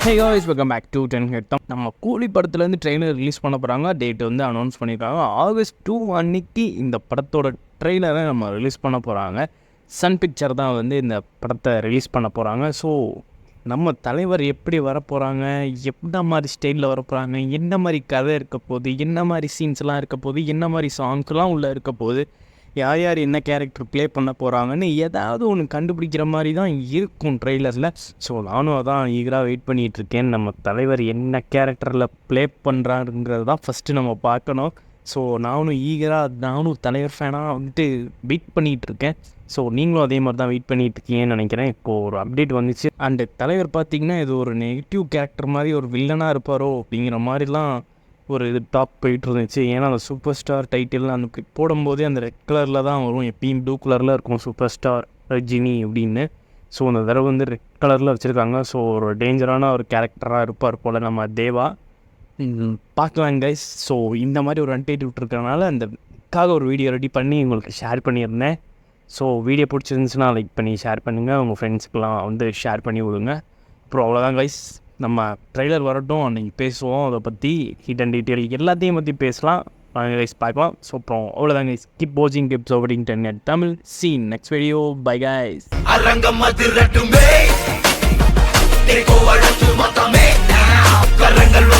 Hey guys, welcome back to 10 head. நம்ம கூலி படத்துலேருந்து trailer release பண்ண போகிறாங்க. டேட் வந்து அனௌன்ஸ் பண்ணியிருக்காங்க. August 2 அன்னைக்கு இந்த படத்தோட ட்ரெய்லரை நம்ம ரிலீஸ் பண்ண போகிறாங்க. சன் பிக்சர் தான் வந்து இந்த படத்தை ரிலீஸ் பண்ண போகிறாங்க. ஸோ நம்ம தலைவர் எப்படி வரப்போகிறாங்க, என்ன மாதிரி ஸ்டைலில் வரப்போகிறாங்க, என்ன மாதிரி கதை இருக்க போகுது, என்ன மாதிரி சீன்ஸ்லாம் இருக்க போகுது, என்ன மாதிரி சாங்ஸ்லாம் உள்ளே இருக்க போகுது, யார் யார் என்ன கேரக்டர் ப்ளே பண்ண போகிறாங்கன்னு ஏதாவது ஒன்று கண்டுபிடிக்கிற மாதிரி தான் இருக்கும் ட்ரெய்லரில். ஸோ நானும் அதான் ஈகராக வெயிட் பண்ணிகிட்ருக்கேன். நம்ம தலைவர் என்ன கேரக்டரில் ப்ளே பண்ணுறாருங்கிறது தான் ஃபஸ்ட்டு நம்ம பார்க்கணும். ஸோ நானும் தலைவர் ஃபேனாக வந்துட்டு வெயிட் பண்ணிகிட்ருக்கேன். ஸோ நீங்களும் அதே மாதிரி தான் வெயிட் பண்ணிகிட்ருக்கீங்கன்னு நினைக்கிறேன். இப்போது ஒரு அப்டேட் வந்துச்சு. அண்டு தலைவர் பார்த்திங்கன்னா இது ஒரு நெகட்டிவ் கேரக்டர் மாதிரி ஒரு வில்லனாக இருப்பாரோ அப்படிங்கிற மாதிரிலாம் ஒரு இது டாப் போயிட்டு இருந்துச்சு. ஏன்னா அந்த சூப்பர் ஸ்டார் டைட்டில் அந்த போடும்போதே அந்த ரெட் கலரில் தான் வரும், எப்பயும் ப்ளூ கலரில் இருக்கும் சூப்பர் ஸ்டார் ரஜினி அப்படின்னு. ஸோ அந்த தடவை வந்து ரெட் கலரில் வச்சுருக்காங்க. ஸோ ஒரு டேஞ்சரான ஒரு கேரக்டராக இருப்பார் போல் நம்ம தேவா. பார்க்கலாம் கைஸ். ஸோ இந்த மாதிரி ஒரு அன்டைட்டில் விட்டுருக்கனால அந்தக்காக ஒரு வீடியோ ரெடி பண்ணி உங்களுக்கு ஷேர் பண்ணியிருந்தேன். ஸோ வீடியோ பிடிச்சிருந்துச்சுன்னா லைக் பண்ணி ஷேர் பண்ணுங்கள், உங்கள் ஃப்ரெண்ட்ஸுக்கெலாம் வந்து ஷேர் பண்ணி விடுங்க. அப்புறம் அவ்வளோதான் கைஸ், நம்ம ட்ரெய்லர் வரட்டும், அன்றைக்கி பேசுவோம். அதை பற்றி ஹிட் அண்ட் டீட்டெயில் எல்லாத்தையும் பற்றி பேசலாம். கைஸ் பார்க்கலாம். ஸோ அப்புறம் அவ்வளோதான் கைஸ். கீப் வாட்சிங் tips hovering 10 at Tamil. See you next video. Bye guys. அரங்கம் அதிரட்டுமே, தேக்கோ வழக்கு மொத்தமே, கரங்கள்